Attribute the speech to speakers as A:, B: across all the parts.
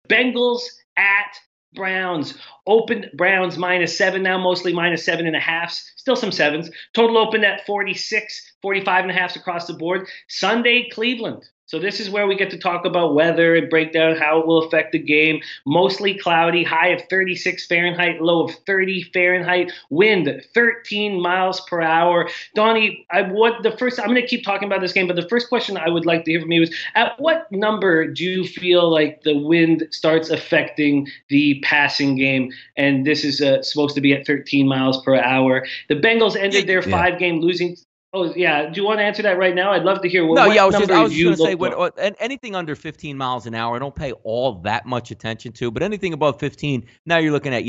A: Bengals at Browns. Opened Browns -7 now, mostly -7.5. Still some sevens. Total opened at 46, 45.5 across the board. Sunday, Cleveland. So this is where we get to talk about weather and break down how it will affect the game. Mostly cloudy, high of 36 Fahrenheit, low of 30 Fahrenheit, wind 13 miles per hour. Donnie, I'm going to keep talking about this game, but the first question I would like to hear from you is, at what number do you feel like the wind starts affecting the passing game? And this is supposed to be at 13 miles per hour. The Bengals ended their five-game losing. Oh, yeah. Do you want to answer that right now? I'd love to hear
B: No,
A: what
B: I was
A: number
B: just
A: you
B: going to say,
A: look for.
B: anything under 15 miles an hour, I don't pay all that much attention to. But anything above 15, now you're looking at,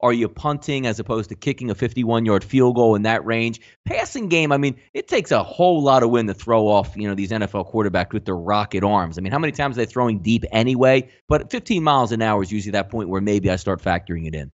B: are you punting as opposed to kicking a 51-yard field goal in that range? Passing game, I mean, it takes a whole lot of wind to throw off, these NFL quarterbacks with their rocket arms. I mean, how many times are they throwing deep anyway? But 15 miles an hour is usually that point where maybe I start factoring it in.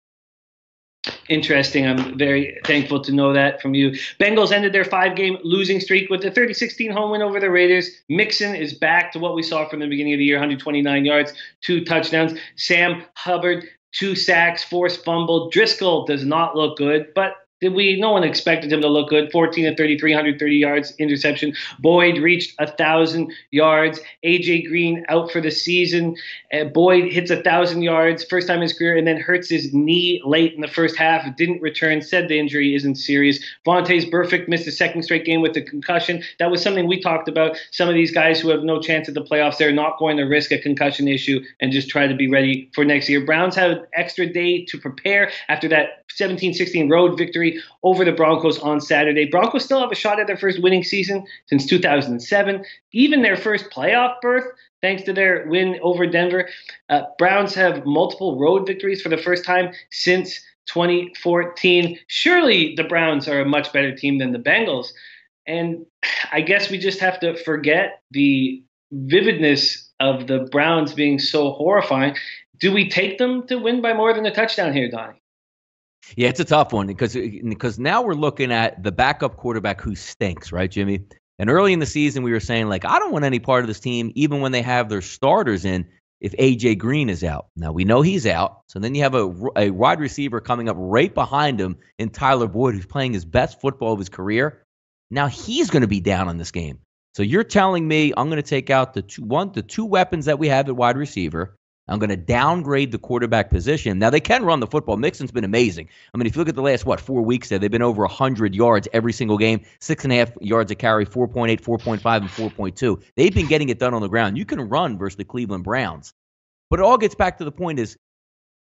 A: Interesting. I'm very thankful to know that from you. Bengals ended their five-game losing streak with a 30-16 home win over the Raiders. Mixon is back to what we saw from the beginning of the year, 129 yards, 2 touchdowns. Sam Hubbard, 2 sacks, forced fumble. Driscoll does not look good, but no one expected him to look good. 14 of 33, 130 yards, interception. Boyd reached 1,000 yards. A.J. Green out for the season. Boyd hits 1,000 yards, first time in his career, and then hurts his knee late in the first half. Didn't return, said the injury isn't serious. Vontaze Burfict missed a second straight game with a concussion. That was something we talked about. Some of these guys who have no chance at the playoffs, they're not going to risk a concussion issue and just try to be ready for next year. Browns have an extra day to prepare after that 17-16 road victory over the Broncos on Saturday. Broncos still have a shot at their first winning season since 2007, even their first playoff berth, thanks to their win over Denver. Browns have multiple road victories for the first time since 2014. Surely the Browns are a much better team than the Bengals. And I guess we just have to forget the vividness of the Browns being so horrifying. Do we take them to win by more than a touchdown here, Donnie?
B: Yeah, it's a tough one because now we're looking at the backup quarterback who stinks, right, Jimmy? And early in the season, we were saying, I don't want any part of this team, even when they have their starters in, if A.J. Green is out. Now, we know he's out. So then you have a wide receiver coming up right behind him in Tyler Boyd, who's playing his best football of his career. Now he's going to be down in this game. So you're telling me I'm going to take out the two weapons that we have at wide receiver. I'm going to downgrade the quarterback position. Now, they can run the football. Mixon's been amazing. I mean, if you look at the last, 4 weeks there, they've been over 100 yards every single game, 6.5 yards a carry, 4.8, 4.5, and 4.2. They've been getting it done on the ground. You can run versus the Cleveland Browns. But it all gets back to the point is,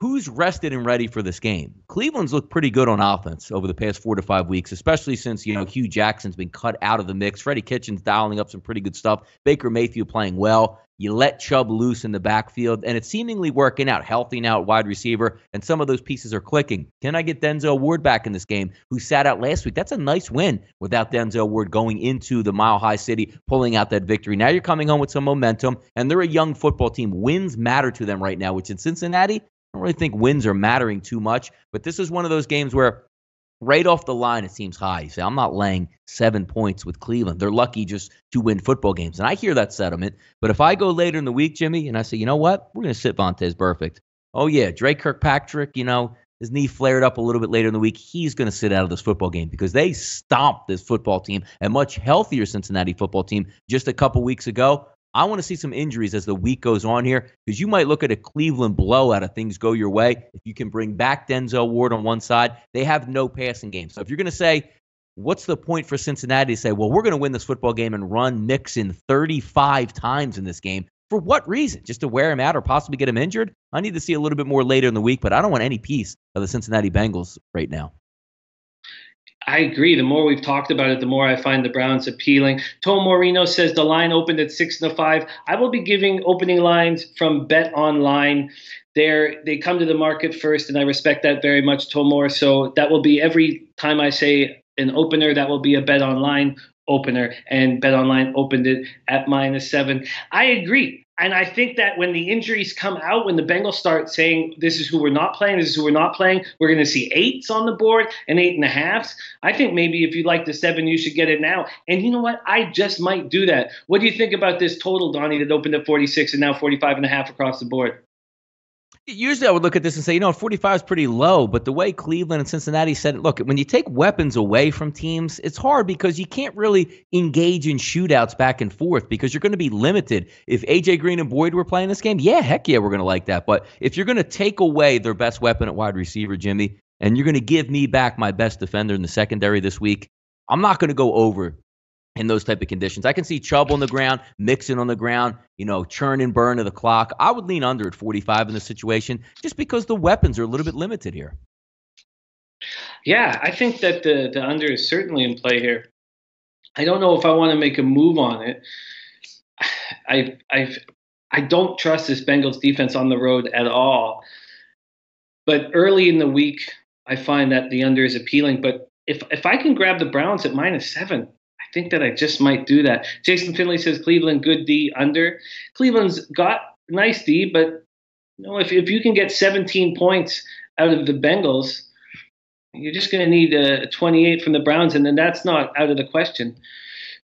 B: who's rested and ready for this game? Cleveland's looked pretty good on offense over the past 4 to 5 weeks, especially since, Hugh Jackson's been cut out of the mix. Freddie Kitchens dialing up some pretty good stuff. Baker Mayfield playing well. You let Chubb loose in the backfield, and it's seemingly working out. Healthy now at wide receiver, and some of those pieces are clicking. Can I get Denzel Ward back in this game, who sat out last week? That's a nice win without Denzel Ward going into the Mile High City, pulling out that victory. Now you're coming home with some momentum, and they're a young football team. Wins matter to them right now, which in Cincinnati, I don't really think wins are mattering too much, but this is one of those games where right off the line, it seems high. You say, I'm not laying 7 points with Cleveland. They're lucky just to win football games. And I hear that sentiment. But if I go later in the week, Jimmy, and I say, you know what? We're going to sit Vontaze Burfict. Oh, yeah, Drake Kirkpatrick, his knee flared up a little bit later in the week. He's going to sit out of this football game because they stomped this football team, a much healthier Cincinnati football team, just a couple weeks ago. I want to see some injuries as the week goes on here because you might look at a Cleveland blowout if things go your way. If you can bring back Denzel Ward on one side, they have no passing game. So if you're going to say, what's the point for Cincinnati to say, well, we're going to win this football game and run Mixon 35 times in this game? For what reason? Just to wear him out or possibly get him injured? I need to see a little bit more later in the week, but I don't want any piece of the Cincinnati Bengals right now.
A: I agree. The more we've talked about it, the more I find the Browns appealing. Tom Moreno says the line opened at 6-5. I will be giving opening lines from Bet Online. They come to the market first, and I respect that very much, Tomor. So that will be every time I say an opener, that will be a Bet Online opener, and Bet Online opened it at -7. I agree. And I think that when the injuries come out, when the Bengals start saying this is who we're not playing, this is who we're not playing, we're going to see 8s on the board and 8.5s. I think maybe if you like the 7, you should get it now. And you know what? I just might do that. What do you think about this total, Donnie, that opened at 46 and now 45.5 across the board?
B: Usually I would look at this and say, 45 is pretty low, but the way Cleveland and Cincinnati said it, look, when you take weapons away from teams, it's hard because you can't really engage in shootouts back and forth because you're going to be limited. If A.J. Green and Boyd were playing this game, heck yeah, we're going to like that. But if you're going to take away their best weapon at wide receiver, Jimmy, and you're going to give me back my best defender in the secondary this week, I'm not going to go over in those type of conditions. I can see Chubb on the ground, Mixon on the ground, churn and burn of the clock. I would lean under at 45 in this situation just because the weapons are a little bit limited here.
A: Yeah, I think that the under is certainly in play here. I don't know if I want to make a move on it. I don't trust this Bengals defense on the road at all. But early in the week, I find that the under is appealing. But if I can grab the Browns at -7, I think that I just might do that. Jason Finley says Cleveland, good D, under. Cleveland's got nice D, but if you can get 17 points out of the Bengals, you're just going to need 28 from the Browns, and then that's not out of the question.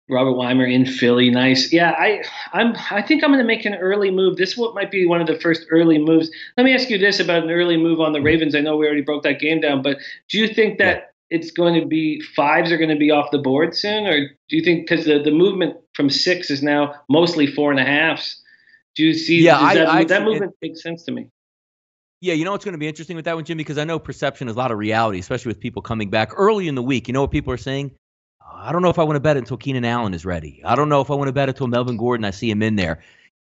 A: Robert Weimer in Philly, nice. Yeah, I think I'm going to make an early move. This might be one of the first early moves. Let me ask you this about an early move on the Ravens. I know we already broke that game down, but do you think that it's going to be fives are going to be off the board soon, or do you think because the movement from 6 is now mostly 4.5s? Do you see that movement makes sense to me?
B: Yeah, what's going to be interesting with that one, Jimmy, because I know perception is a lot of reality, especially with people coming back early in the week. You know what people are saying? I don't know if I want to bet until Keenan Allen is ready. I don't know if I want to bet until Melvin Gordon, I see him in there.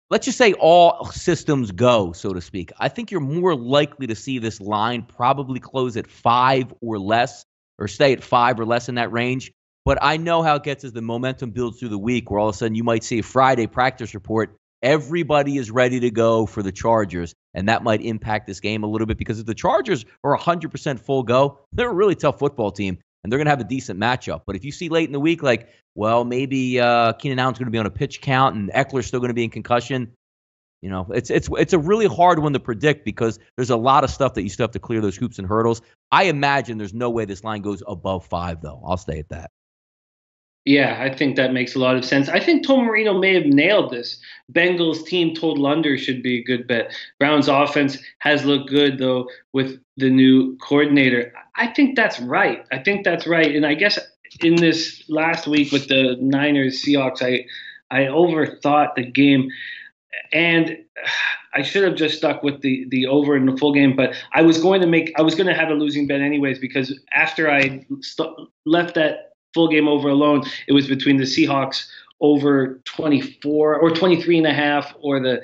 B: Let's just say all systems go, so to speak. I think you're more likely to see this line probably close at 5 or less, or stay at 5 or less in that range. But I know how it gets as the momentum builds through the week, where all of a sudden you might see a Friday practice report. Everybody is ready to go for the Chargers, and that might impact this game a little bit because if the Chargers are 100% full go, they're a really tough football team, and they're going to have a decent matchup. But if you see late in the week, like, well, maybe Keenan Allen's going to be on a pitch count and Eckler's still going to be in concussion, it's a really hard one to predict because there's a lot of stuff that you still have to clear those hoops and hurdles. I imagine there's no way this line goes above 5, though. I'll stay at that.
A: Yeah, I think that makes a lot of sense. I think Tom Marino may have nailed this. Bengals team total under should be a good bet. Browns offense has looked good, though, with the new coordinator. I think that's right. And I guess in this last week with the Niners-Seahawks, I overthought the game. And I should have just stuck with the over in the full game, but I was going to have a losing bet anyways, because after I left that full game over alone, it was between the Seahawks over 24 or 23.5 or the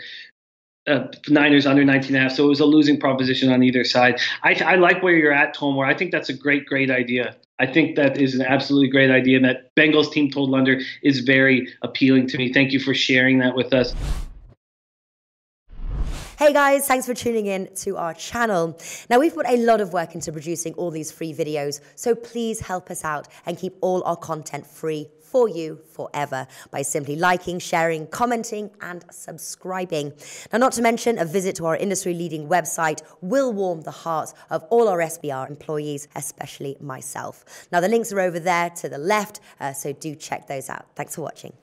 A: Niners under 19.5. So it was a losing proposition on either side. I like where you're at, Tomor. I think that's a great idea. I think that is an absolutely great idea. And that Bengals team total under is very appealing to me. Thank you for sharing that with us.
C: Hey guys, thanks for tuning in to our channel. Now, we've put a lot of work into producing all these free videos, so please help us out and keep all our content free for you forever by simply liking, sharing, commenting, and subscribing. Now, not to mention, a visit to our industry-leading website will warm the hearts of all our SBR employees, especially myself. Now, the links are over there to the left, so do check those out. Thanks for watching.